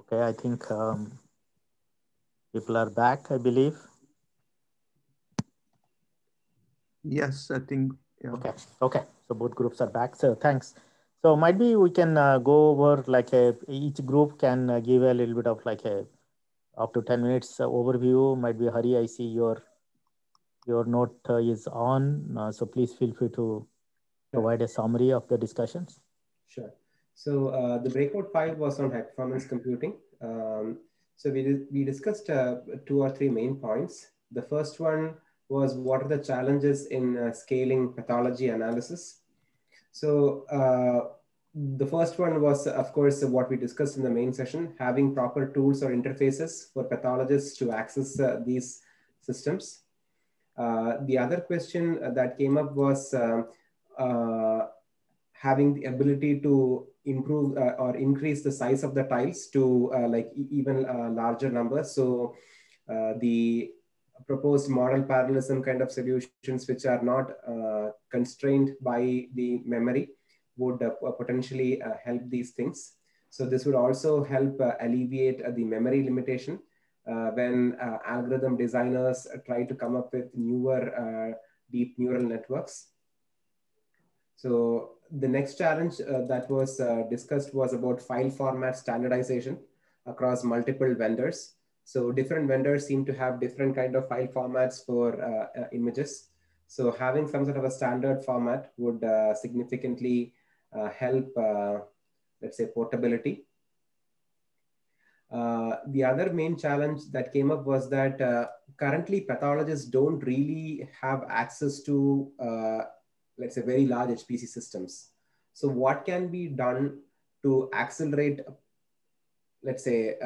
Okay, I think people are back, I believe. Yes, I think, yeah. Okay, okay. So both groups are back. So thanks. So might be we can go over like each group can give a little bit of like a up to 10 minutes overview. Might be Hari, I see your note is on. So please feel free to Sure, provide a summary of the discussions. sure. So the breakout 5 was on high performance computing. So we discussed two or three main points. The first one was what are the challenges in scaling pathology analysis. So the first one was, of course, what we discussed in the main session, having proper tools or interfaces for pathologists to access these systems. The other question that came up was uh, having the ability to improve or increase the size of the tiles to like even larger numbers. So the proposed model parallelism kind of solutions, which are not constrained by the memory, would potentially help these things. So this would also help alleviate the memory limitation when algorithm designers try to come up with newer deep neural networks. So the next challenge that was discussed was about file format standardization across multiple vendors. So different vendors seem to have different kind of file formats for images. So having some sort of a standard format would significantly help, let's say, portability. The other main challenge that came up was that currently pathologists don't really have access to, let's say, very large HPC systems. So what can be done to accelerate, let's say,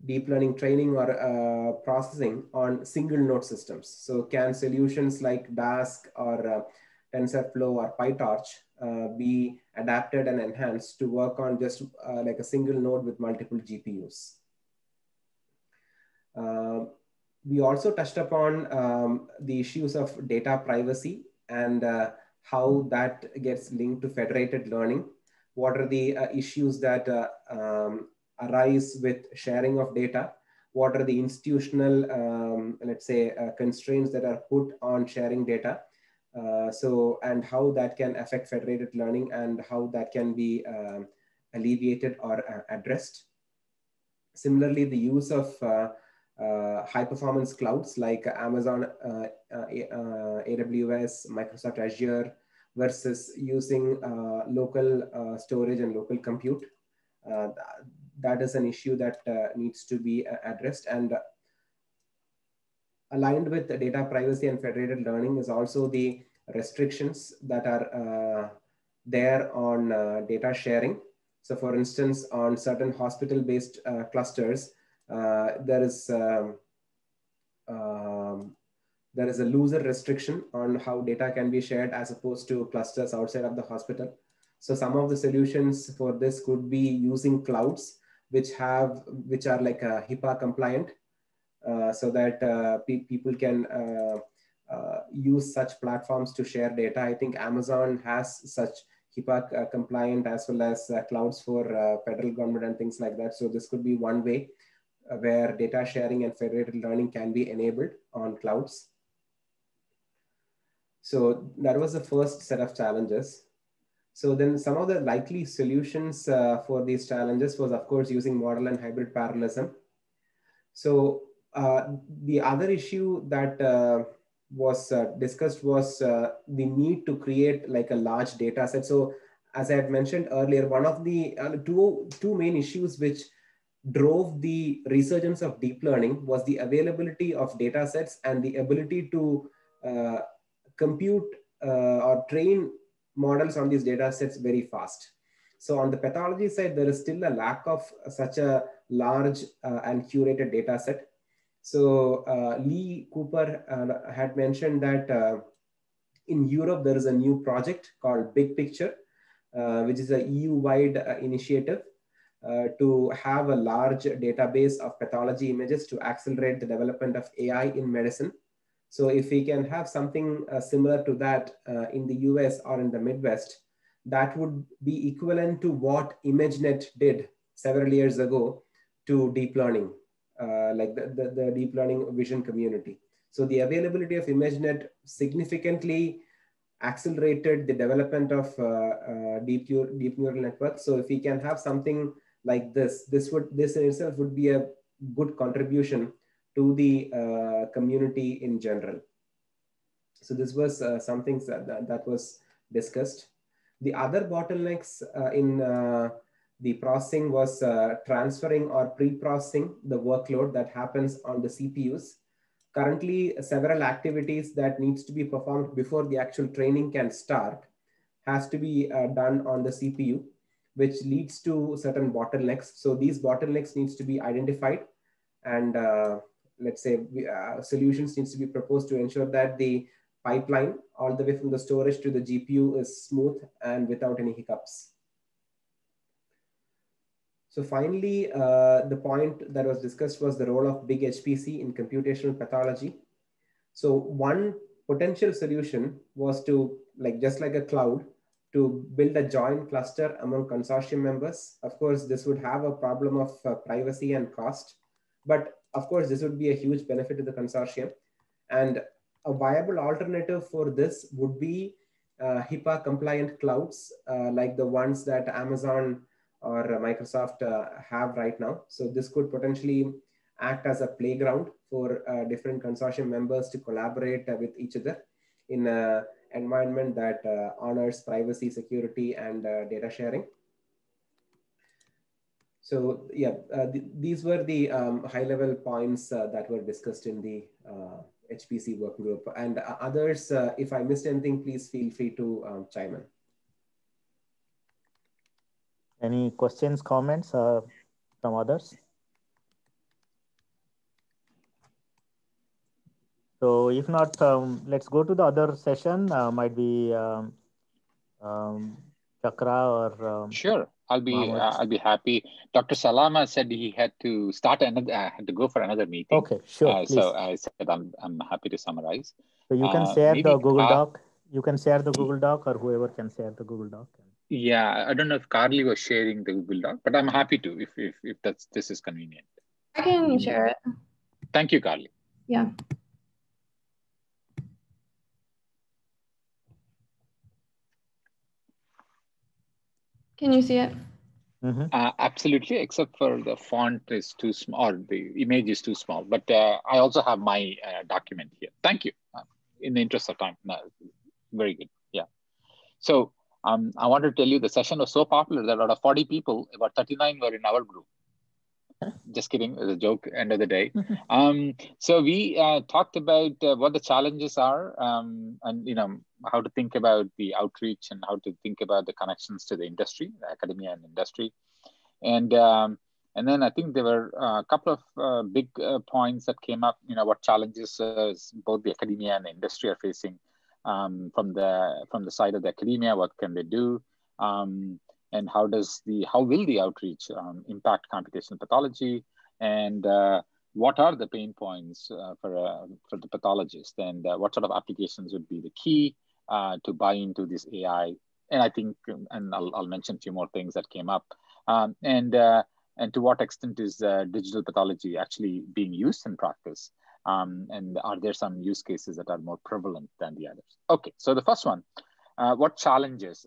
deep learning training or processing on single node systems? So can solutions like Dask or TensorFlow or PyTorch be adapted and enhanced to work on just like a single node with multiple GPUs? We also touched upon the issues of data privacy and how that gets linked to federated learning. What are the issues that arise with sharing of data? What are the institutional, let's say, constraints that are put on sharing data? And how that can affect federated learning and how that can be alleviated or addressed. Similarly, the use of high performance clouds like Amazon, AWS, Microsoft Azure versus using local storage and local compute. That is an issue that needs to be addressed. And aligned with the data privacy and federated learning is also the restrictions that are there on data sharing. So for instance, on certain hospital-based clusters, there is a looser restriction on how data can be shared as opposed to clusters outside of the hospital. So some of the solutions for this could be using clouds, which are like HIPAA compliant, so that people can use such platforms to share data. I think Amazon has such HIPAA compliant as well as clouds for federal government and things like that. So this could be one way where data sharing and federated learning can be enabled on clouds. So that was the first set of challenges. So then some of the likely solutions for these challenges was, of course, using model and hybrid parallelism. So the other issue that was discussed was the need to create like a large data set. So as I had mentioned earlier, one of the two main issues which drove the resurgence of deep learning was the availability of data sets and the ability to compute or train models on these data sets very fast. So on the pathology side, there is still a lack of such a large and curated data set. So Lee Cooper had mentioned that in Europe, there is a new project called Big Picture, which is a EU-wide initiative to have a large database of pathology images to accelerate the development of AI in medicine. So if we can have something similar to that in the US or in the Midwest, that would be equivalent to what ImageNet did several years ago to deep learning, like the deep learning vision community. So the availability of ImageNet significantly accelerated the development of deep neural networks. So if we can have something like this in itself would be a good contribution to the community in general. So this was something that was discussed. The other bottlenecks in the processing was transferring or pre-processing the workload that happens on the CPUs. Currently, several activities that needs to be performed before the actual training can start has to be done on the CPU, which leads to certain bottlenecks. So these bottlenecks needs to be identified, and let's say solutions needs to be proposed to ensure that the pipeline all the way from the storage to the GPU is smooth and without any hiccups. So finally, the point that was discussed was the role of big HPC in computational pathology. So one potential solution was to, just like a cloud, to build a joint cluster among consortium members. Of course, this would have a problem of privacy and cost, but of course, this would be a huge benefit to the consortium. And a viable alternative for this would be HIPAA compliant clouds, like the ones that Amazon or Microsoft have right now. So this could potentially act as a playground for different consortium members to collaborate with each other in an environment that honors privacy, security, and data sharing. So yeah, these were the high-level points that were discussed in the HPC working group. And others, if I missed anything, please feel free to chime in. Any questions, comments from others? So if not, let's go to the other session. Might be Chakra or sure. I'll be happy. Dr. Salama said he had to start another, had to go for another meeting. Okay, sure. So I said I'm happy to summarize. So you can share the Google Doc. You can share the Google Doc, or whoever can share the Google Doc. Yeah, I don't know if Carly was sharing the Google Doc, but I'm happy to if this is convenient. I can share it. Thank you, Carly. Yeah. Can you see it? Mm-hmm. Absolutely, except for the font is too small, or the image is too small. But I also have my document here. Thank you. In the interest of time, no, very good. Yeah. So I want to tell you the session was so popular that out of 40 people, about 39 were in our group. Just kidding, it's a joke, end of the day. So we talked about what the challenges are, and how to think about the outreach and how to think about the connections to the industry, the academia and industry. And then I think there were a couple of big points that came up, what challenges both the academia and the industry are facing from the side of the academia, what can they do? And how will the outreach impact computational pathology, and what are the pain points for the pathologist, and what sort of applications would be the key to buy into this AI? And I think, and I'll mention a few more things that came up, and to what extent is digital pathology actually being used in practice, and are there some use cases that are more prevalent than the others? Okay, so the first one, what challenges?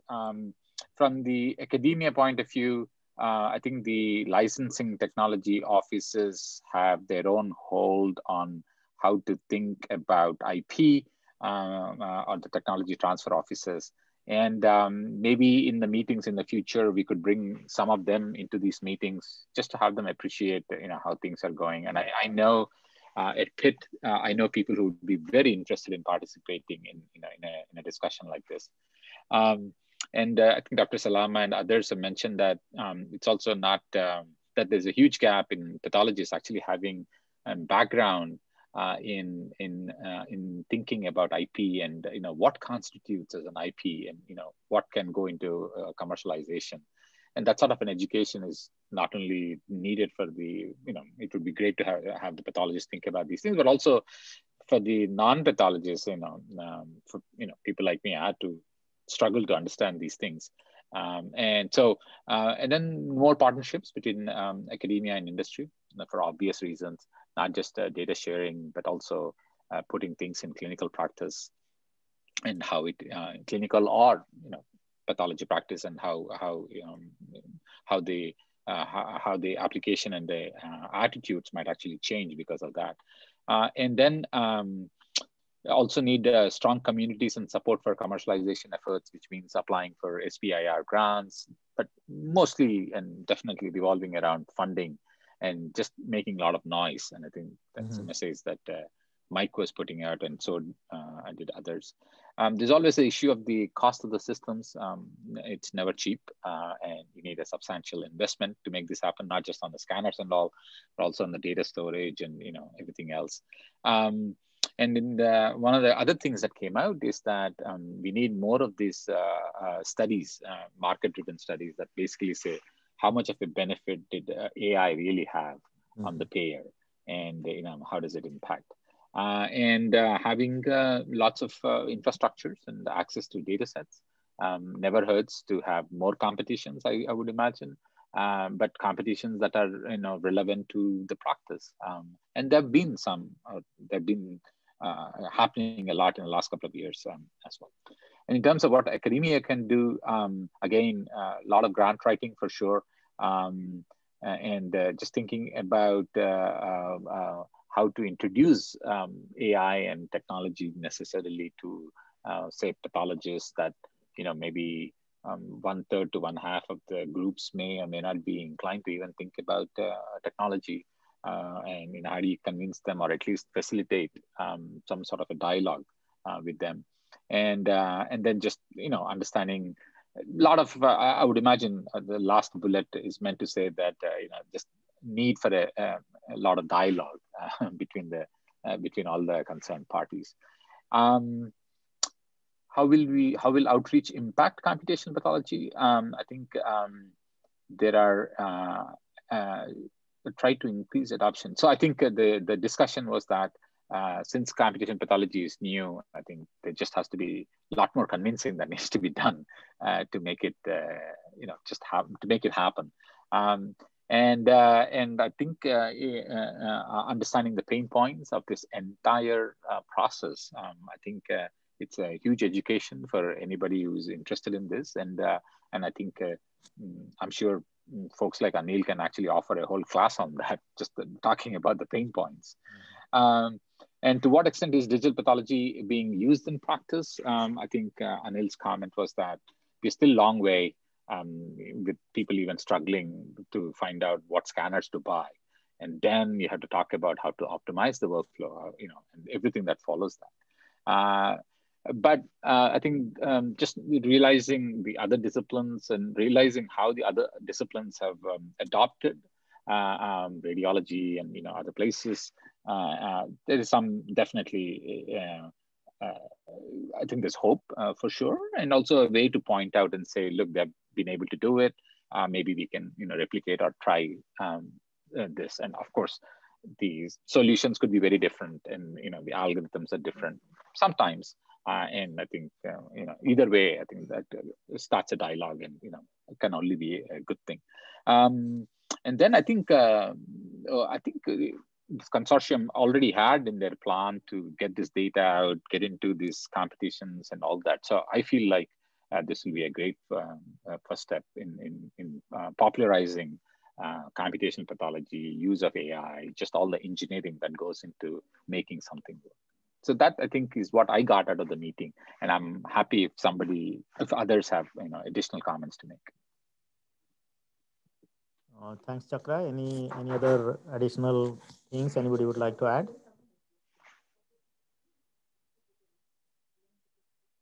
From the academia point of view, I think the licensing technology offices have their own hold on how to think about IP or the technology transfer offices. And maybe in the meetings in the future, we could bring some of them into these meetings just to have them appreciate how things are going. And I know at Pitt, I know people who would be very interested in participating in a discussion like this. And I think Dr. Salama and others have mentioned that it's also not that there's a huge gap in pathologists actually having a background in thinking about IP and what constitutes as an IP, and what can go into commercialization. And that sort of an education is not only needed for the it would be great to have the pathologists think about these things, but also for the non-pathologists, for people like me, I had to struggle to understand these things. And so, and then more partnerships between academia and industry for obvious reasons, not just data sharing, but also putting things in clinical practice and how it clinical or pathology practice, and how the application and the attitudes might actually change because of that. And then also need strong communities and support for commercialization efforts, which means applying for SBIR grants, but mostly and definitely revolving around funding and just making a lot of noise. And I think that's a message that Mike was putting out, and so did others. There's always the issue of the cost of the systems. It's never cheap, and you need a substantial investment to make this happen, not just on the scanners and all, but also on the data storage and everything else. And in one of the other things that came out is that we need more of these studies, market-driven studies that basically say how much of a benefit did AI really have on the payer, and how does it impact? And having lots of infrastructures and access to data sets never hurts to have more competitions, I would imagine. But competitions that are relevant to the practice, and there have been some. They've been happening a lot in the last couple of years as well. And in terms of what academia can do, again, a lot of grant writing for sure, and just thinking about how to introduce AI and technology necessarily to say pathologists that maybe 1/3 to 1/2 of the groups may or may not be inclined to even think about technology, and how do you convince them, or at least facilitate some sort of a dialogue with them, and then just understanding a lot of I would imagine the last bullet is meant to say that just need for a lot of dialogue between all the concerned parties. How will outreach impact computational pathology? I think there are try to increase adoption. So I think the discussion was that since computational pathology is new, I think there just has to be a lot more convincing that needs to be done to make it to make it happen. And I think understanding the pain points of this entire process, I think it's a huge education for anybody who's interested in this. And I think I'm sure folks like Anil can actually offer a whole class on that, just talking about the pain points. And to what extent is digital pathology being used in practice? I think Anil's comment was that we're still a long way with people even struggling to find out what scanners to buy. And then you have to talk about how to optimize the workflow, and everything that follows that. But I think just realizing the other disciplines and realizing how the other disciplines have adopted radiology and other places, there is some definitely, I think there's hope for sure, and also a way to point out and say, look, they've been able to do it. Maybe we can replicate or try this. And of course, these solutions could be very different, and the algorithms are different sometimes. And I think either way, I think that starts a dialogue, and it can only be a good thing. And then I think this consortium already had in their plan to get this data out, get into these competitions and all that. So I feel like this will be a great first step in popularizing computational pathology, use of AI, just all the engineering that goes into making something work. So that, I think, is what I got out of the meeting, and I'm happy if others have additional comments to make. Thanks, Chakra. Any other additional things anybody would like to add?